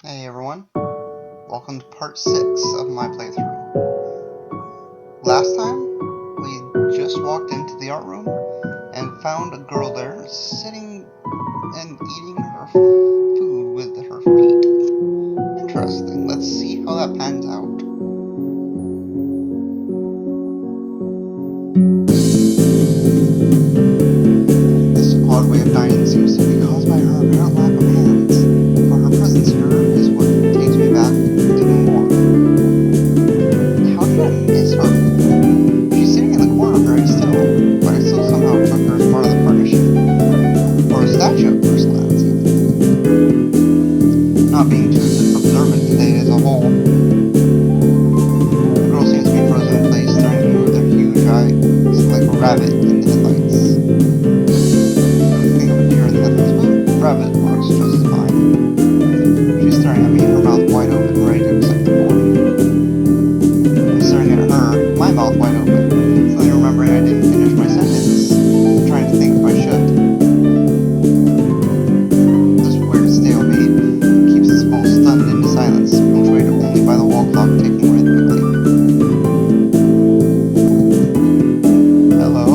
Hey everyone, welcome to part 6 of my playthrough. Last time, we just walked into the art room and found a girl there sitting and eating her food with her feet. Interesting, let's see how that pans out. This odd way of dining seems to be caused by her apparent lack of hands, for her presence here is what takes me back even more. How did I miss her? She's sitting in the corner very still, but I still somehow took her as part of the furnishing, or a statue at first glance even. Not being too observant today as a whole, the girl seems to be frozen in place, staring at me with her huge eyes like a rabbit in the headlights. Think of a deer in the headlights, but rabbit works just as fine. She's staring at me, her mouth wide open, ready to accept the boy. I'm staring at her, my mouth wide open, suddenly remembering I didn't finish my sentence. I'm trying to think if I should. This weird stalemate keeps us both stunned into silence, punctuated only by the wall clock ticking rhythmically. Hello?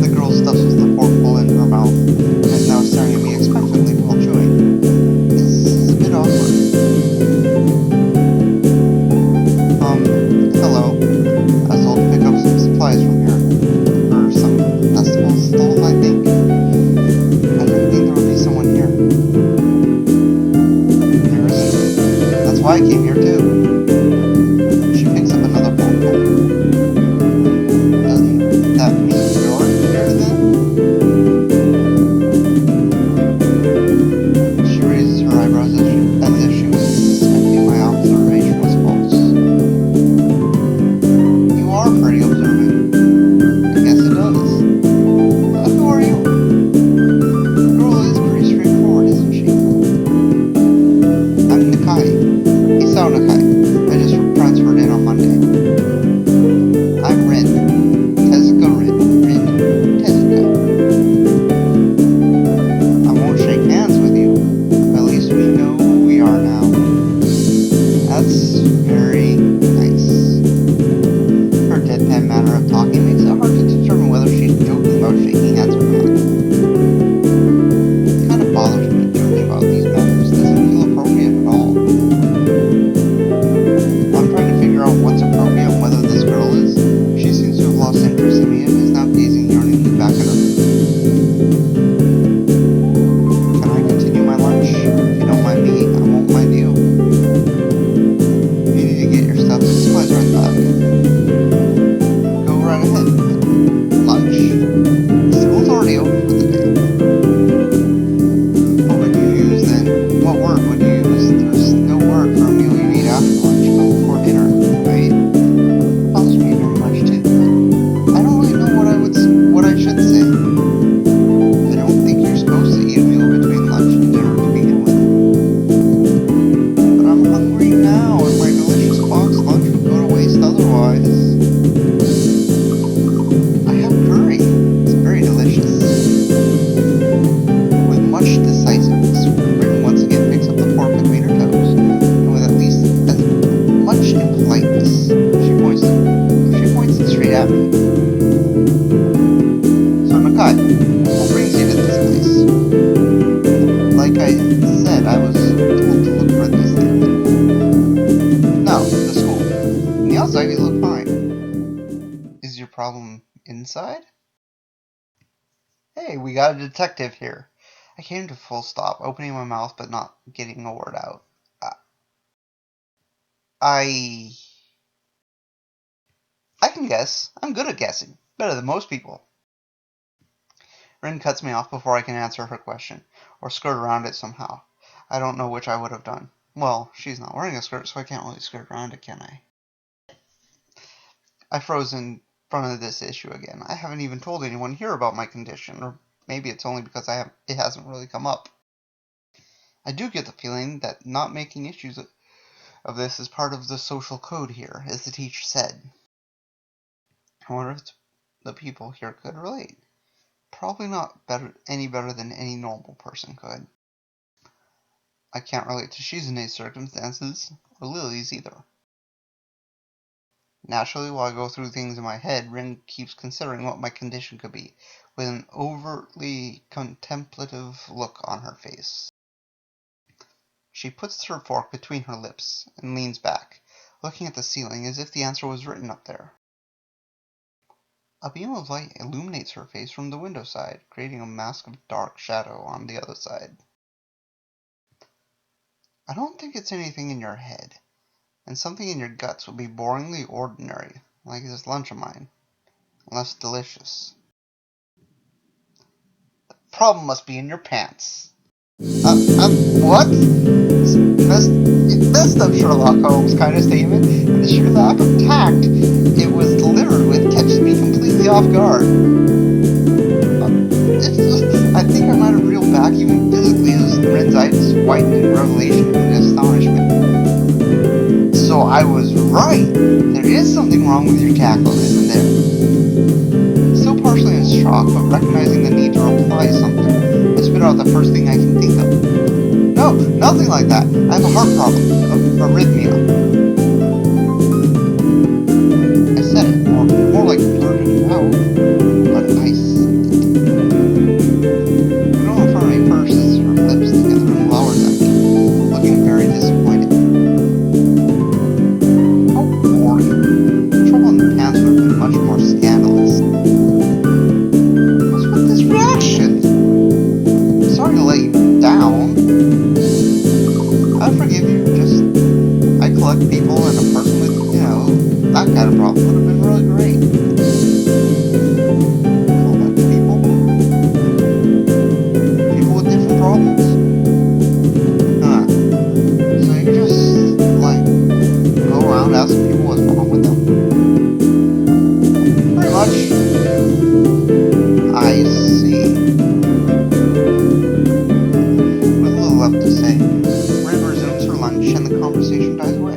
The girl stuffs the forkful in her mouth and is now staring at me expectantly while chewing. This is a bit awkward. Hello. I was told to pick up some supplies from here. For some festival stalls, I think. I didn't think there would be someone here. There isn't. That's why I came here too. She picks up another forkful. Doesn't that mean you're here then? She raises her eyebrows as if she was suspecting my observation was false. You are pretty observant. I guess it does. But who are you? The girl is pretty straightforward, isn't she? I'm Nakai. Isao Nakai. I just transferred in on Monday. I'm Rin. Tezuka Rin. Tezuka. I won't shake hands with you. At least we know who we are now. That's very nice. Her deadpan manner of talking makes it hard to determine whether she's joking about shaking hands or not. It kind of bothers me joking about these matters. It doesn't feel appropriate at all. I'm trying to figure out what's appropriate and whether this girl is. She seems to have lost interest in me and is now gazing yearningly back at her food. Can I continue my lunch? If you don't mind me, I won't mind you. You need to get your stuff. The supplies are in the back. Go right ahead. Lunch? The school's already open for the day. What would you use then? What word would you use? There's no word for a meal you eat after lunch, but before dinner, right? Bothers me very much too, but I don't really know what I should say. I don't think you're supposed to eat a meal between lunch and dinner to begin with. But I'm hungry now, and my delicious box lunch would go to waste otherwise. I have curry. It's very delicious. With much decisiveness, Rin once again picks up the fork between her toes, and with at least as much impoliteness, she points it straight at me. So Nakai, what brings you to this place? Like I said, I was told to look for this thing. No, the school. On the outside you look fine. Is your problem inside? Hey, we got a detective here. I came to full stop, opening my mouth but not getting a word out. I can guess. I'm good at guessing. Better than most people. Rin cuts me off before I can answer her question, or skirt around it somehow. I don't know which I would have done. Well, she's not wearing a skirt, so I can't really skirt around it, can I? I froze in front of this issue again. I haven't even told anyone here about my condition, or maybe it's only because it hasn't really come up. I do get the feeling that not making issues of this is part of the social code here, as the teacher said. I wonder if the people here could relate. Probably not any better than any normal person could. I can't relate to Shizune's circumstances, or Lily's either. Naturally, while I go through things in my head, Rin keeps considering what my condition could be, with an overtly contemplative look on her face. She puts her fork between her lips and leans back, looking at the ceiling as if the answer was written up there. A beam of light illuminates her face from the window side, creating a mask of dark shadow on the other side. I don't think it's anything in your head, and something in your guts would be boringly ordinary, like this lunch of mine, unless delicious. The problem must be in your pants. What? Messed up Sherlock Holmes kind of statement, and the sheer lack of tact it was delivered with catches me completely off guard. I think I might have reeled back even physically as Rin's eyes widened in revelation and astonishment. So I was right! There is something wrong with your cackle, isn't there? Still partially in shock, but recognizing the need to reply something, I spit out the first thing I can think of. No, nothing like that. I have a heart problem. Arrhythmia. I said it, more like blurted it out, but I said it. The girl in front of me purses her lips together and glowers at me, looking very disappointed. How boring. Trouble in the pants would have been much more scandalous. What's with this reaction? I'm sorry to let you down. I forgive you, I collect people, and a person with, that kind of problem would have been really great. Collect people? People with different problems? Huh. So you just, go around asking people what's wrong with them? Pretty much. I see. With little left to say, and the conversation dies away. I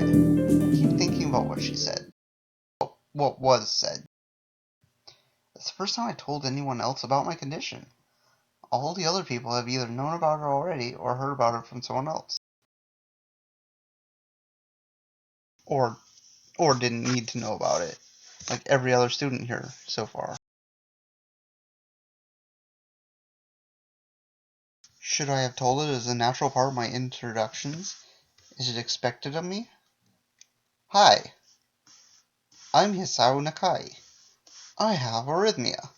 keep thinking about what she said. What was said. It's the first time I told anyone else about my condition. All the other people have either known about it already or heard about it from someone else. Or didn't need to know about it, like every other student here so far. Should I have told it as a natural part of my introductions? Is it expected of me? Hi, I'm Hisao Nakai. I have arrhythmia.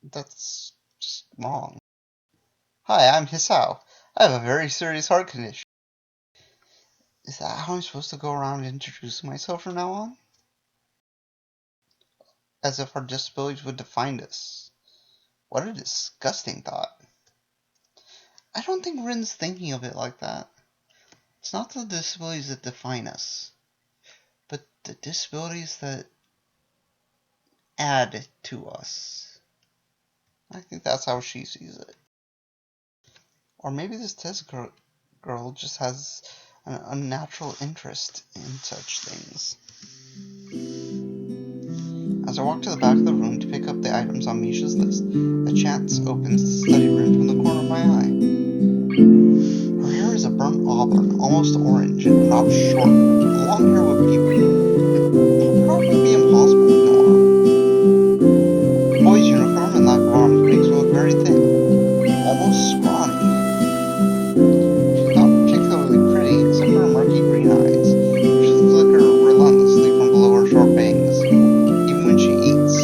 That's just wrong. Hi, I'm Hisao. I have a very serious heart condition. Is that how I'm supposed to go around introducing myself from now on? As if our disabilities would define us. What a disgusting thought. I don't think Rin's thinking of it like that. It's not the disabilities that define us, but the disabilities that add to us. I think that's how she sees it. Or maybe this test girl just has an unnatural interest in such things. As I walk to the back of the room to pick up the items on Misha's list, a chance opens the study room from the corner of my eye. Her hair is a burnt auburn, almost orange, and cropped short. The long hair would probably be impossible with no arm. The boy's uniform and lack of arms makes her look very thin, almost scrawny. She's not particularly pretty, except for her murky green eyes, which flicker relentlessly from below her short bangs, even when she eats.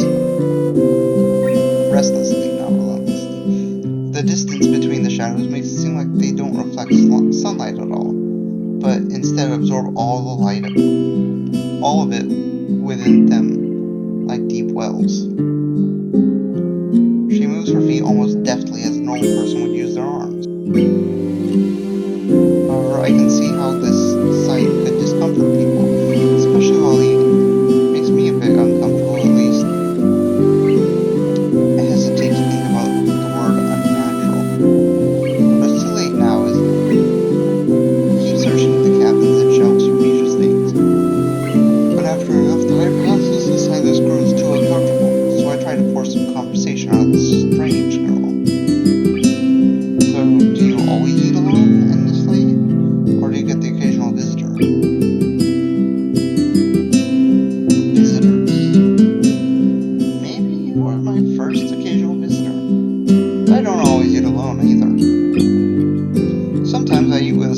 Restlessly, not relentlessly. The distance between the shadows makes it seem like they don't reflect sunlight at all, but instead absorb all the light of all of it within them, like deep wells. She moves her feet almost deftly as a normal person would use their arms. However, I can see how this sight could discomfort people, especially while eating. It makes me a bit uncomfortable, at least. I hesitate to think about the word unnatural. But it's too late now, isn't it? I keep searching the cabins and shelves for Misha's things. But after enough time passes, decide this girl is too uncomfortable, so I try to force some conversation out of this strange girl. So, do you always eat alone? And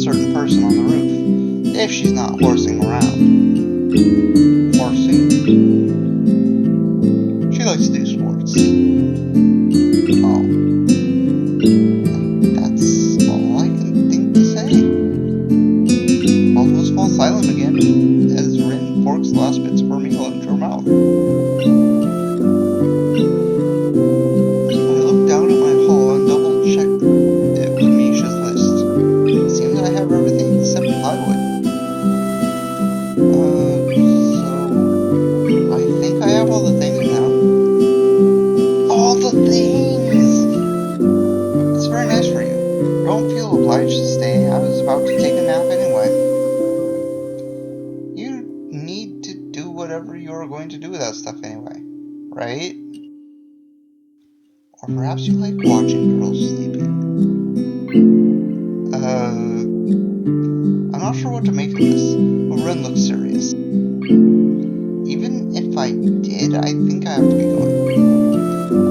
certain person on the roof, if she's not horsing around. Horsing? She likes to do sports. Oh. And that's all I can think to say. Both of us fall silent again as Rin forks the last bits of her meal into her mouth. I look down at my haul and double-check it with Misha's list. It seems that I have everything except plywood. So I think I have all the things now. All the things! It's very nice for you. Don't feel obliged to stay. I was about to take a nap anyway. You need to do whatever you're going to do with that stuff anyway, right? Or perhaps you like watching girls sleeping. I'm not sure what to make of this, but Ren looks serious. Even if I did, I think I have to be going.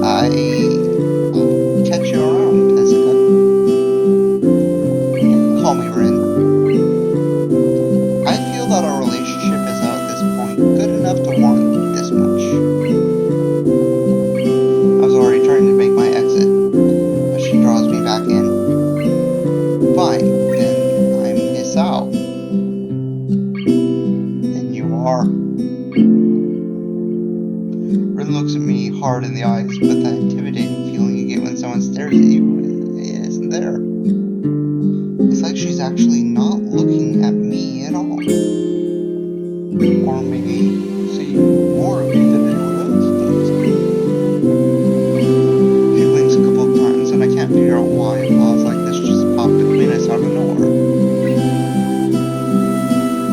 I'll catch you around, Jessica. You can call me Ren. I feel that our relationship is at this point good enough to warrant this much. I was already trying to make my exit, but she draws me back in. Fine, then I miss out. And you are. Rin looks at me hard in the eyes, but that intimidating feeling you get when someone stares at you isn't there. It's like she's actually not looking at me at all. Or maybe seeing more of me than anyone else does. She blinks a couple of times, and I can't figure out why a pause like this just popped between us out of nowhere.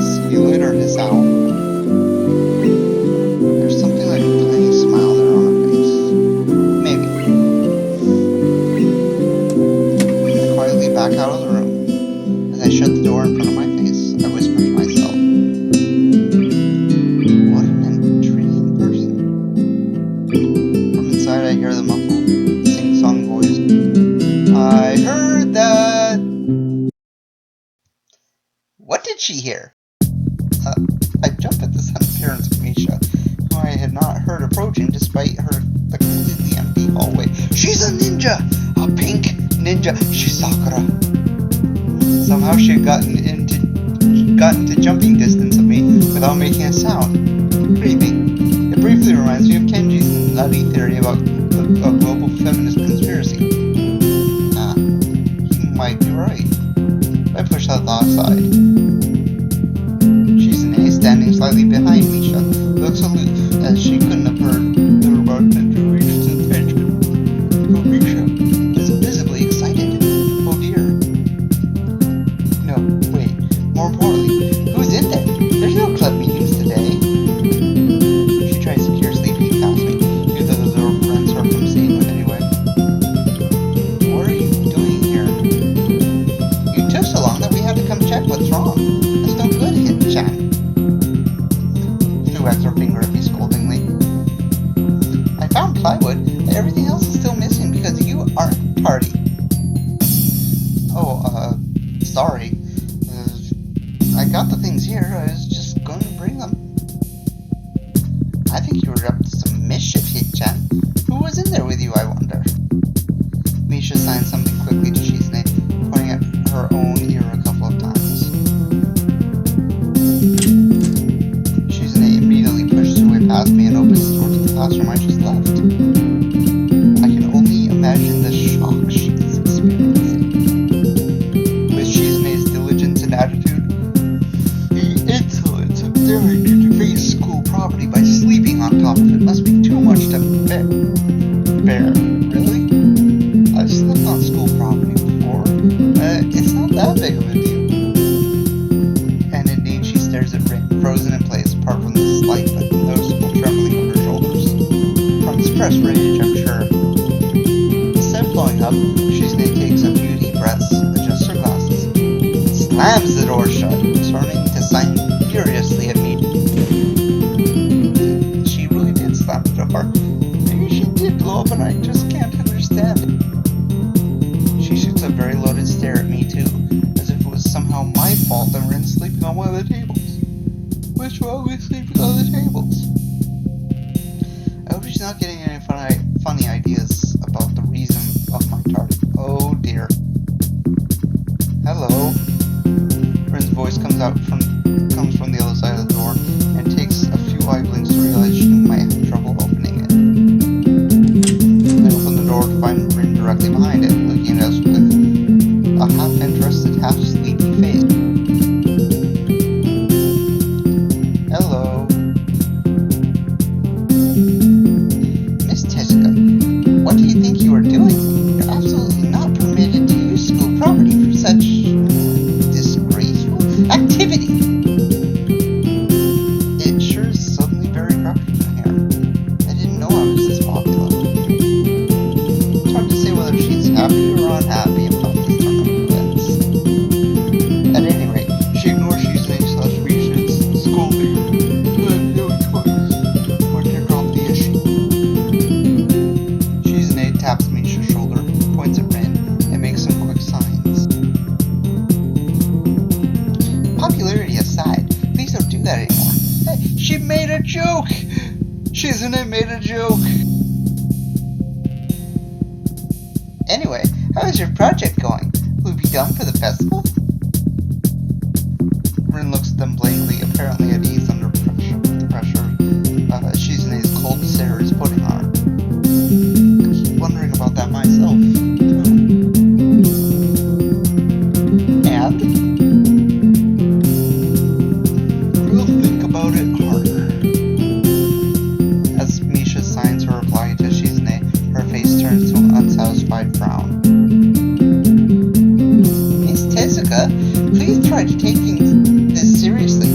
See you later, Hisao. There's something like a tiny smile there on her face. Maybe. I quietly back out of the room. As I shut the door in front of my face, I whisper to myself, what an intriguing person. From inside I hear the muffled, sing-song voice. I heard that. What did she hear? I jumped at the sudden appearance of Misha, who I had not heard approaching despite the completely empty hallway. She's a ninja! A pink ninja Shizakura! Somehow she had gotten to jumping distance of me without making a sound. Creepy. It briefly reminds me of Kenji's nutty theory about a global feminist conspiracy. He might be right. I push that thought aside. Standing slightly behind Misha, looks aloof, as she couldn't have heard the remark that drew Misha's attention. But Misha is visibly excited. Oh dear. No, wait. More importantly, who's in there? There's no club meetings today. She tries to curiously peek past me, even though the door prevents her from seeing them anyway. What are you doing here? You took so long that we had to come check what's wrong. That's no good, Hit-chan. Wags her finger at me scoldingly. I found plywood, and everything else is still missing because you aren't party. Oh, sorry. I got the things here, I was just going to bring them. I think you were up to some mischief, Hit-chan. Who was in there with you, I wonder? Misha signed something quickly to Shizune, pointing at her own ear a couple of times. Past me and opens the door to the classroom I just left. I can only imagine the shock she's experiencing. With Shizune's diligence and attitude, the insolence of daring to defaced school property by sleeping on top of it must be too much to bear. Really? I've slept on school property before. It's not that big of a deal. And indeed, she stares at Rin, frozen in place, apart from the slight but noticeable trembling of her shoulders. From suppressed rage, I'm sure. Instead of blowing up, Shizune takes a few deep breaths, adjusts her glasses, and slams the door shut, turning to sign furiously at me. She really did slam the door. Maybe she did blow up and I just can't understand it. She shoots a very loaded stare at me too, as if it was somehow sleeping on one of the tables. What's wrong with sleeping on the tables? I hope she's not getting any funny ideas about the reason of my tardy. Oh dear. Hello. Rin's voice comes from the other side of the door, and takes a few eye blinks to realize she might have trouble opening it. I open the door to find Rin directly behind it, looking at us with a half-interested, half-sleepy face. Hello. Miss Tezuka, what do you think you are doing? You're absolutely not permitted to use school property for such disgraceful activity. It sure is suddenly very crowded in here. I didn't know I was this popular. It's hard to say whether she's happy or unhappy about this turn of events. At any rate, she ignores Shizune/Misha's scolding and had no choice but to drop the issue. Shizune taps Misha's shoulder, points at Rin, and makes some quick signs. Popularity aside, please don't do that anymore. Hey, she made a joke! Shizune made a joke! Anyway, how is your project going? Will it be done for the festival? Rin looks at them blankly, apparently at ease under the pressure Shizune's cold stare is putting on her. I keep wondering about that myself, too. And? We'll think about it harder. As Misha signs her reply to Shizune, her face turns to an unsatisfied frown. Miss Tezuka, please try to take this seriously.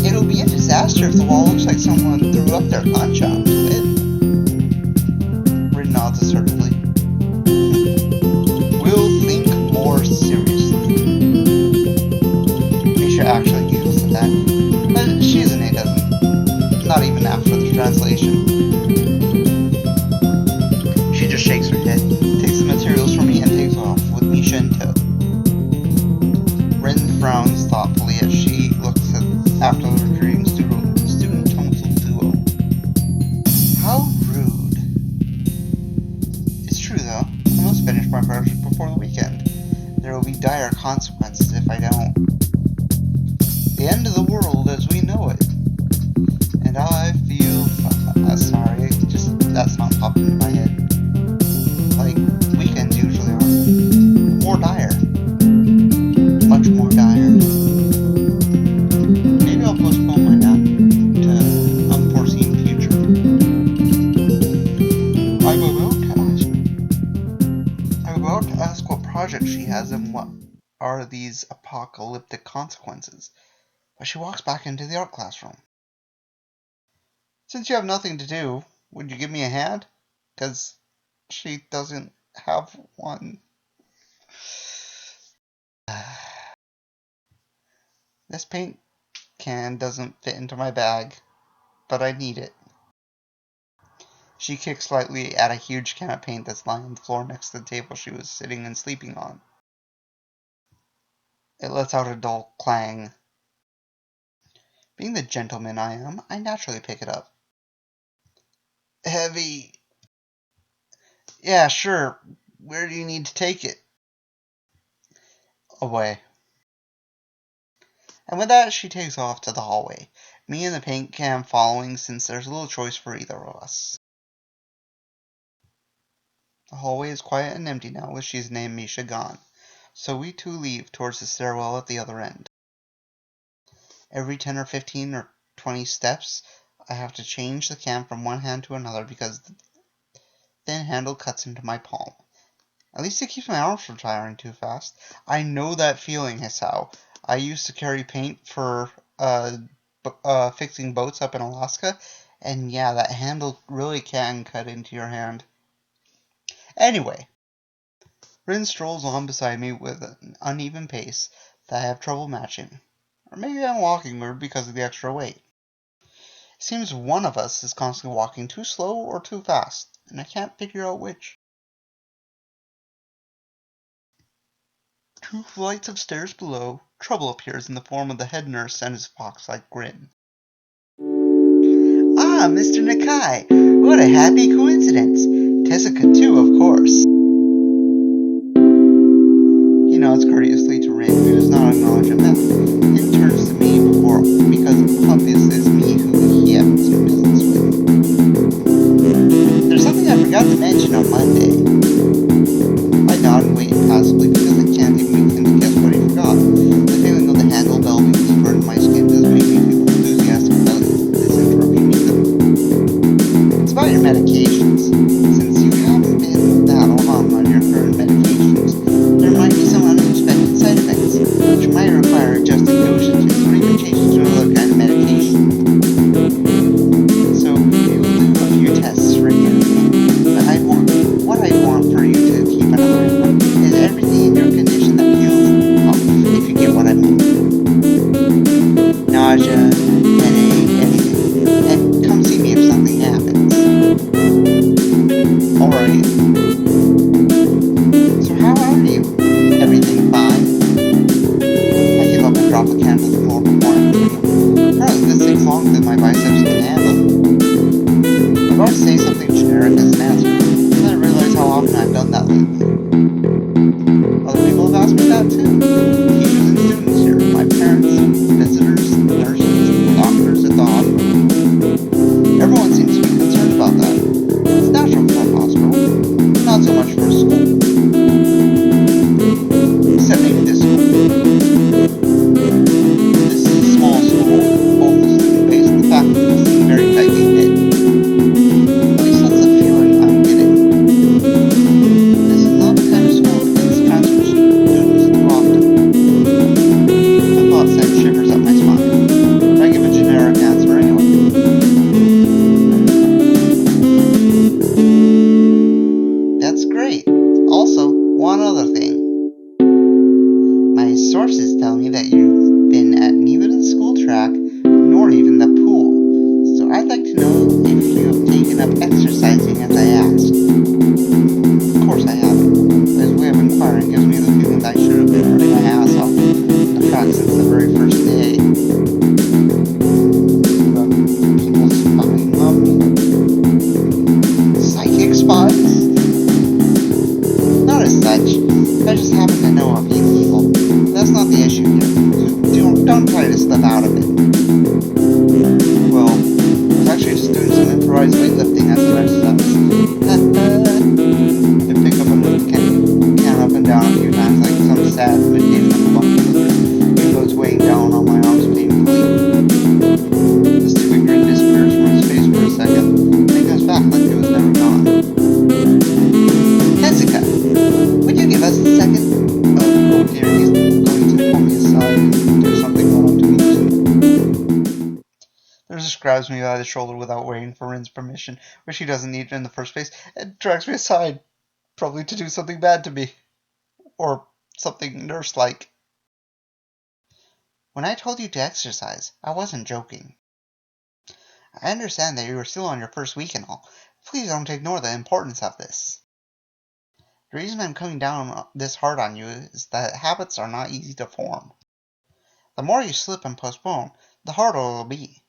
It'll be a disaster if the wall looks like someone threw up their lunch onto it. Rin nods assertively. We'll think more seriously. Misha actually giggles at that, but Shizune doesn't. Not even after the translation. She just shakes her head, takes the materials from me, and takes off, with Misha in tow. Rin frowns thoughtfully as she looks after the retreating student tonsil duo. How rude. It's true though, I must finish my project before the weekend. There will be dire consequences if I don't. The end of the world as we know it. And I feel sorry, just that song popped into my head. Like, weekends usually are more dire. Much more dire. Maybe I'll postpone my nap to unforeseen future. I'm about to ask what project she has and what are these apocalyptic consequences, but she walks back into the art classroom. Since you have nothing to do, would you give me a hand? 'Cause she doesn't have one. This paint can doesn't fit into my bag, but I need it. She kicks slightly at a huge can of paint that's lying on the floor next to the table she was sitting and sleeping on. It lets out a dull clang. Being the gentleman I am, I naturally pick it up. Heavy. Yeah, sure. Where do you need to take it? Away. And with that, she takes off to the hallway, me and the paint can following since there's little choice for either of us. The hallway is quiet and empty now with Shizune and Misha gone, so we two leave towards the stairwell at the other end. Every 10 or 15 or 20 steps, I have to change the can from one hand to another because the thin handle cuts into my palm. At least it keeps my arms from tiring too fast. I know that feeling, Hisao. I used to carry paint for fixing boats up in Alaska, and yeah, that handle really can cut into your hand. Anyway, Rin strolls on beside me with an uneven pace that I have trouble matching. Or maybe I'm walking weird because of the extra weight. It seems one of us is constantly walking too slow or too fast, and I can't figure out which. 2 flights of stairs below, trouble appears in the form of the head nurse and his fox-like grin. Ah, Mr. Nakai! What a happy coincidence! Tezuka too, of course. He nods courteously to Rin, who does not acknowledge him back, and turns to me because obviously it's me who he happens to business with. There's something I forgot to mention on Monday. I nod and wait impassively because I can't even begin to guess what he forgot. The feeling of the handle delving deeper into my skin does make me feel enthusiastic about this interruption either. It's about your medications. Since you haven't been that long on your current medications, there might be some unexpected side effects, which might require adjusting dosages or even changing to another kind of medication. So, we will do a few tests regularly, but what I want for you to keep an eye on is everything in your condition that feels off, if you get what I mean. Nausea, headache, anything. And come see me if something happens. Alright. So how are you? Everything fine? I give up and drop the can to the floor before I continue. Apparently this takes longer than my biceps can handle. I'm about to say something generic as an answer, and then I realize how often I've done that lately. Other people have asked me that too. Teachers and students here, my parents, visitors, nurses, doctors at the hospital. Everyone seems to be concerned about that. It's natural for a hospital, not so much for a school. Except maybe this school. This is a small school, both the student base and the faculty seem very tightly knit. At least that's the feeling I'm getting. This is not the kind of school that gets transfer students too often. The thought sent shivers up my spine, but I give a generic answer anyway. That's great. Also, one other thing. My sources tell me that you've been at neither the school track nor even the pool, so I'd like to know if you have taken up exercising as I asked. Of course I haven't. His way of inquiring gives me the feeling that I should have been running my ass off on the track since the very first day. People spying on me? Psychic spies? Not as such. I just happen to know of you people. That's not the issue here, so don't try to slip out of it. Well, I was actually just doing some improvised weightlifting as an exercise. I pick up and lift the can up and down a few times like some sad meditative monkey, even though it's weighing down on my arms painfully. The stupid grin disappears from his face for a second, and he comes back like it was never gone. Tezuka, would you give us a second? Oh dear, he's going to pull me aside and do something wrong to me. There's just grabs me by the shoulder without waiting for Rin's permission, which he doesn't need in the first place, and drags me aside, probably to do something bad to me. Or something nurse-like. When I told you to exercise, I wasn't joking. I understand that you are still on your first week and all. Please don't ignore the importance of this. The reason I'm coming down this hard on you is that habits are not easy to form. The more you slip and postpone, the harder it'll be.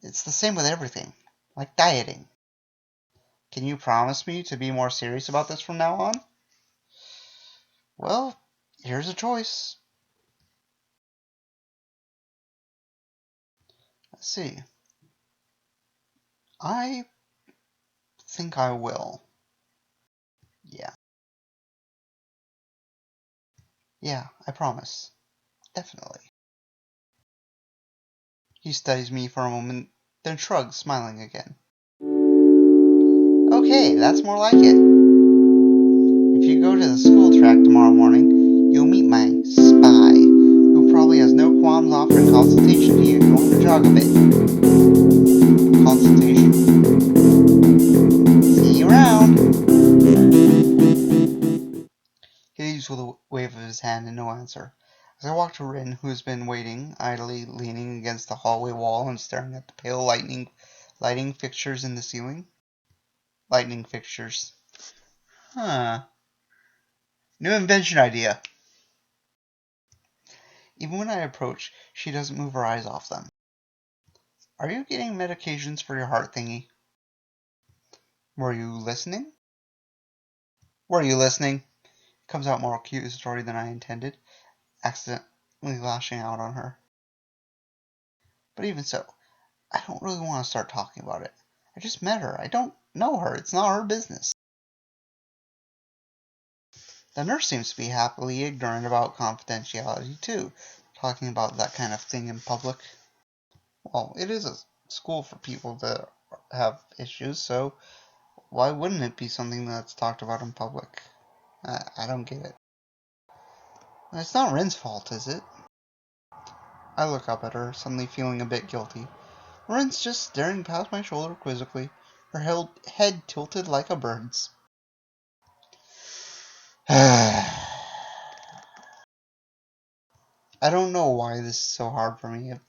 It's the same with everything, like dieting. Can you promise me to be more serious about this from now on? Well, here's a choice. Let's see. I think I will. Yeah. Yeah, I promise. Definitely. He studies me for a moment, then shrugs, smiling again. Okay, that's more like it. If you go to the school track tomorrow morning, you'll meet my spy, who probably has no qualms offering consultation to you if you want to jog a bit. Consultation. See you around. He leaves with a wave of his hand and no answer. As I walk to Rin, who has been waiting, idly leaning against the hallway wall and staring at the pale lighting fixtures in the ceiling. Lightning fixtures. Huh. New invention idea. Even when I approach, she doesn't move her eyes off them. Are you getting medications for your heart thingy? Were you listening? Were you listening? Comes out more accusatory than I intended, accidentally lashing out on her. But even so, I don't really want to start talking about it. I just met her. I don't know her. It's not her business. The nurse seems to be happily ignorant about confidentiality, too, talking about that kind of thing in public. Well, it is a school for people that have issues, so why wouldn't it be something that's talked about in public? I don't get it. It's not Rin's fault, is it? I look up at her, suddenly feeling a bit guilty. Rin's just staring past my shoulder quizzically, her head tilted like a bird's. I don't know why this is so hard for me. It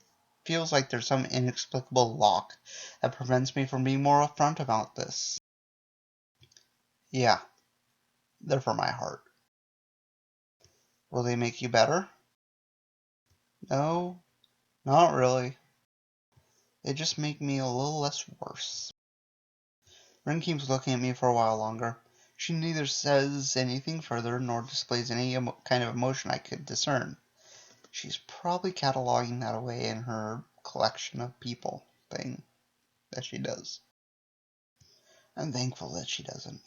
feels like there's some inexplicable lock that prevents me from being more upfront about this. Yeah, they're for my heart. Will they make you better? No, not really. They just make me a little less worse. Rin keeps looking at me for a while longer. She neither says anything further nor displays any kind of emotion I could discern. She's probably cataloging that away in her collection of people thing that she does. I'm thankful that she doesn't.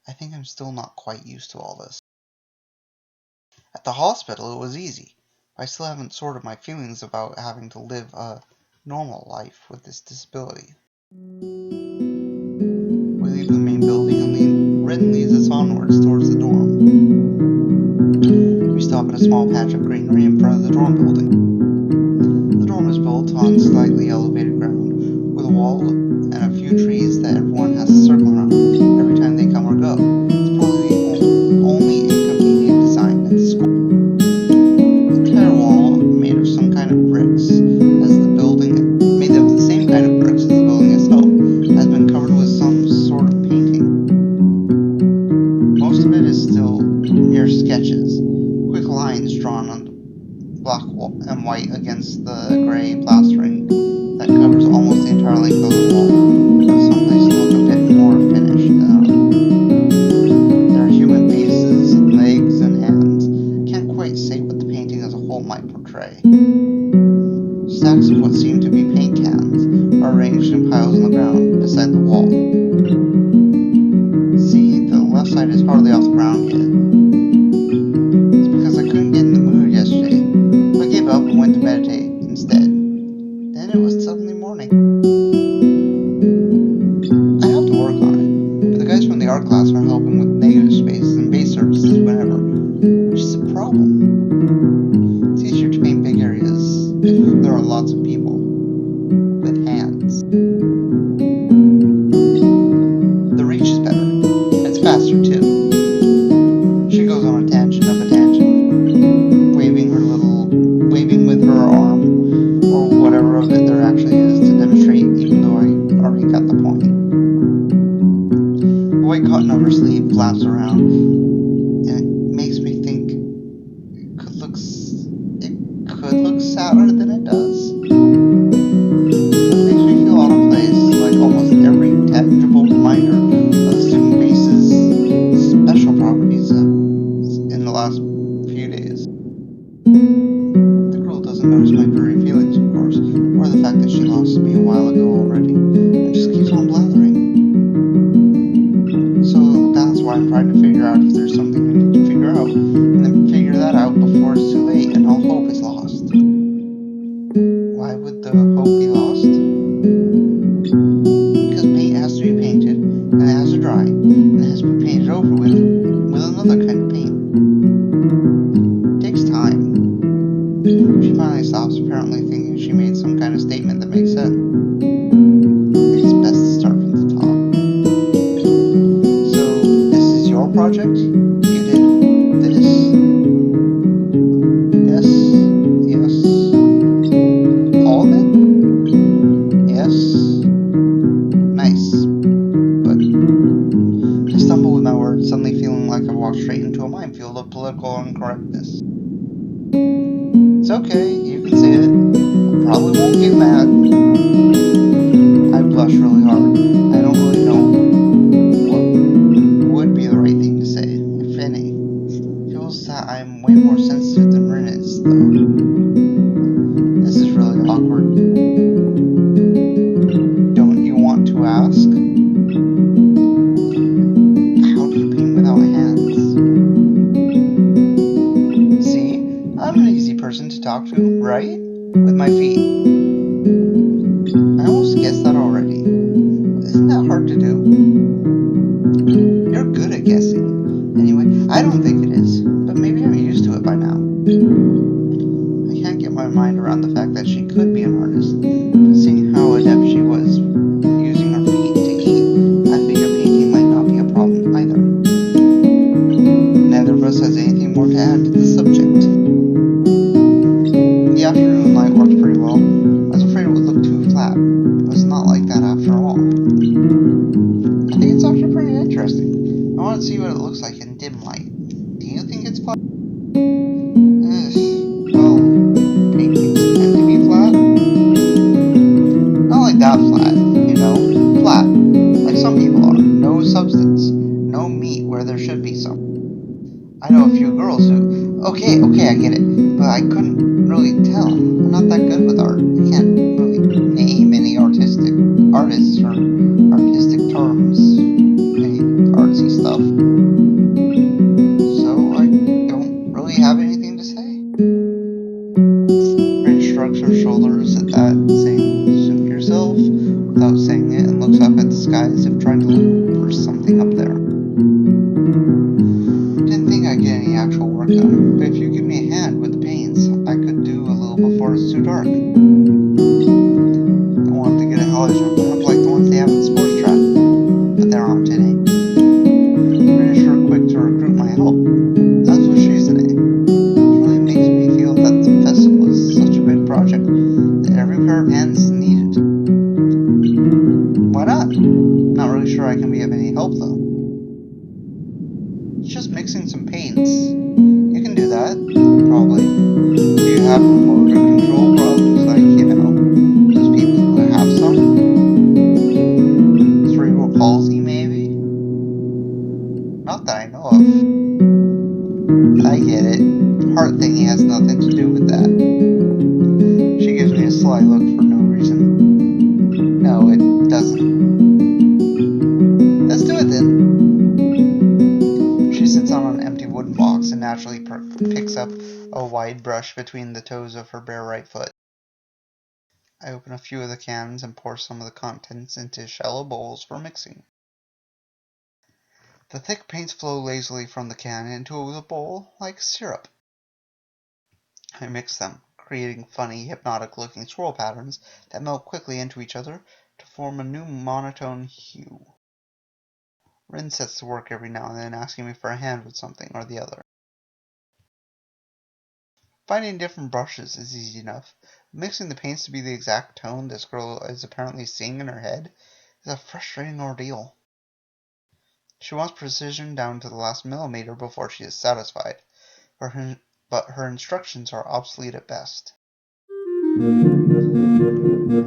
I think I'm still not quite used to all this. At the hospital, it was easy. I still haven't sorted my feelings about having to live a normal life with this disability. We leave the main building and Rin leads us onwards towards the dorm. We stop at a small patch of greenery in front of the dorm building. The dorm is built on slightly elevated ground, with a wall and a few trees that everyone has to circle around every time they come or go. It's probably the only inconvenient design in the school. The entire wall, made of some kind of bricks, made of the same kind of bricks as the building itself, has been covered with some sort of painting. Most of it is still mere sketches, quick lines drawn on black and white against the gray plastering that covers almost the entire length of the wall, with some places look a bit more finished. There are human faces and legs and hands. I can't quite say what the painting as a whole might portray. Stacks of what seem to be paint cans are arranged in piles on the ground beside the wall. See, the left side is hardly off the ground yet. It's because I couldn't get in the mood yesterday. I gave up and went to meditate instead. Then it was suddenly morning. I have to work on it, but the guys from the art class are helping with negative spaces and base surfaces whenever, which is a problem. It's easier to paint big areas if there are lots of people with hands. The reach is better, and it's faster too. She goes on a tangent of a tangent, waving with her arm, or whatever of it there actually is, to demonstrate, even though I already got the point. The white cotton of her sleeve flaps around, and it makes me think it could look sadder than it does. It makes me feel out of place, like almost every tangible reminder of the student base's special properties in the last few days. The girl doesn't notice my furry feelings, of course, or the fact that she lost me a while ago already, and just keeps on blathering. So that's why I'm trying to figure out if there's something I need to figure out, and then figure that out before it's too late and all hope is lost. Why would the hope be lost? Because paint has to be painted, and it has to dry, and it has to be painted over with another kind of paint. It takes time. She finally stops, apparently thinking she made some kind of statement that makes sense. I think it's best to start from the top. So, this is your project? You did this? Yes. Yes. All of it? Yes. Nice. But I stumble with my words, suddenly feeling like I've walked straight into a minefield of political incorrectness. It's okay, you can say it. I probably won't get mad. I blush really hard. I don't really know what would be the right thing to say, if any. It feels that I'm way more sensitive than Rin is, though. This is really awkward. Don't you want to ask? How do you paint without hands? See? I'm an easy person to talk to, right? With my feet. I almost guessed that already. Isn't that hard to do? You're good at guessing. Anyway, I don't think it is, but maybe I'm used to it by now. I can't get my mind around the fact that she could be an artist, but seeing how adept she was using her feet to eat, I figure painting might not be a problem either. Neither of us has anything more to add to the subject. The afternoon light worked pretty well. I was afraid it would look too flat, but it's not like that after all. I think it's actually pretty interesting. I want to see what it looks like in dim light. Do you think it's flat? Well, paintings tend to be flat. Not like that flat, you know. Flat, like some people are. No substance. No meat where there should be some. I know a few girls who... Okay, I get it. But I couldn't really tell. I'm not that good with art. I can't really name any artists or artistic terms. Any artsy stuff. So I don't really have anything to say. Rin shrugs her shoulders at that, saying, "Suit yourself," without saying it, and looks up at the sky as if trying to look for something up there. Didn't think I'd get any actual work done, but if you give me a hand with the paints, I could do a little before it's too dark. I wanted to get a halogen lamp like the ones they have in Sports Track, but there aren't any. Rin is sure quick to recruit my help. That's what she's in it. It really makes me feel that the festival is such a big project that every pair of hands is needed. Why not? Not really sure I can be of any help though. It's just mixing some paints. You can do that, probably. Do you have motor control problems like, those people who have some? Cerebral palsy, maybe? Not that I know of. I get it. Heart thingy has nothing to do with that. She gives me a sly look for no reason. No, it doesn't. Let's do it then. She sits on an empty wooden box and naturally picks up a wide brush between the toes of her bare right foot. I open a few of the cans and pour some of the contents into shallow bowls for mixing. The thick paints flow lazily from the can into the bowl like syrup. I mix them, creating funny, hypnotic-looking swirl patterns that melt quickly into each other to form a new monotone hue. Rin sets to work every now and then, asking me for a hand with something or the other. Finding different brushes is easy enough. Mixing the paints to be the exact tone this girl is apparently seeing in her head is a frustrating ordeal. She wants precision down to the last millimeter before she is satisfied, but her instructions are obsolete at best.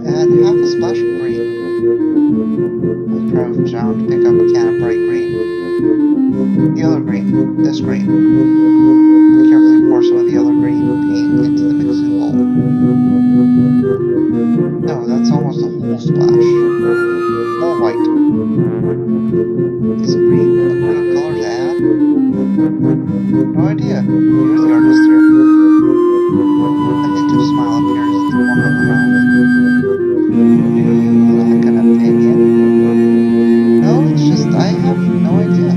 Add half a splash of green. I crouch down to pick up a can of bright green. The other green. This green. I carefully pour some of the other green paint into the mixing bowl. No, that's almost a whole splash. More white. Is green a good color to add? No idea. You're the artist here. A hint of smile appears at the corner of her mouth. Do you lack an opinion? No, it's just I have no idea.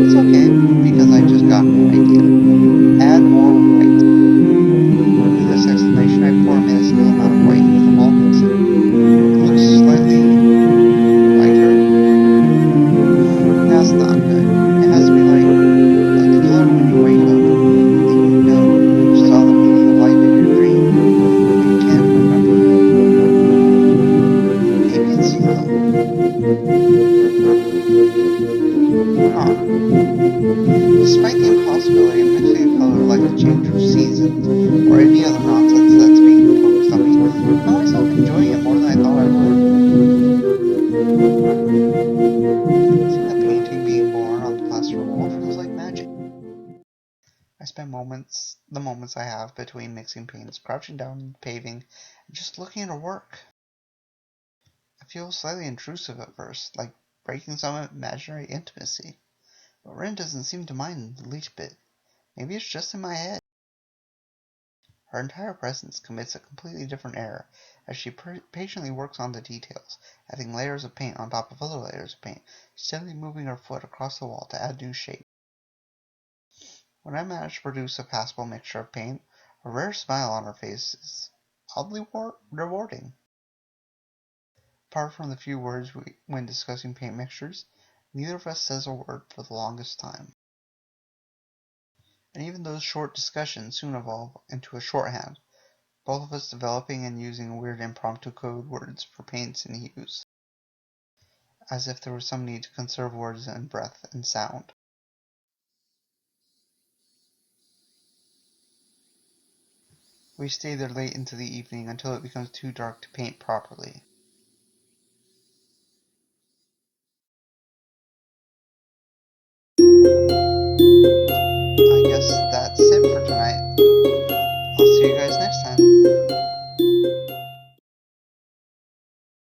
It's okay, because I just got an idea. Add more intro seasons, or any other nonsense that's being imposed on me, I find myself enjoying it more than I thought I would. Seeing the painting being born on the plaster wall feels like magic. I spend the moments I have between mixing paints, crouching down on the paving, and just looking at her work. It feels slightly intrusive at first, like breaking some imaginary intimacy. But Rin doesn't seem to mind the least bit. Maybe it's just in my head. Her entire presence commits a completely different air as she patiently works on the details, adding layers of paint on top of other layers of paint, steadily moving her foot across the wall to add new shape. When I manage to produce a passable mixture of paint, a rare smile on her face is oddly rewarding. Apart from the few words when discussing paint mixtures, neither of us says a word for the longest time. And even those short discussions soon evolve into a shorthand, both of us developing and using weird impromptu code words for paints and hues, as if there was some need to conserve words and breath and sound. We stay there late into the evening until it becomes too dark to paint properly. I guess that's it for tonight. I'll see you guys next time.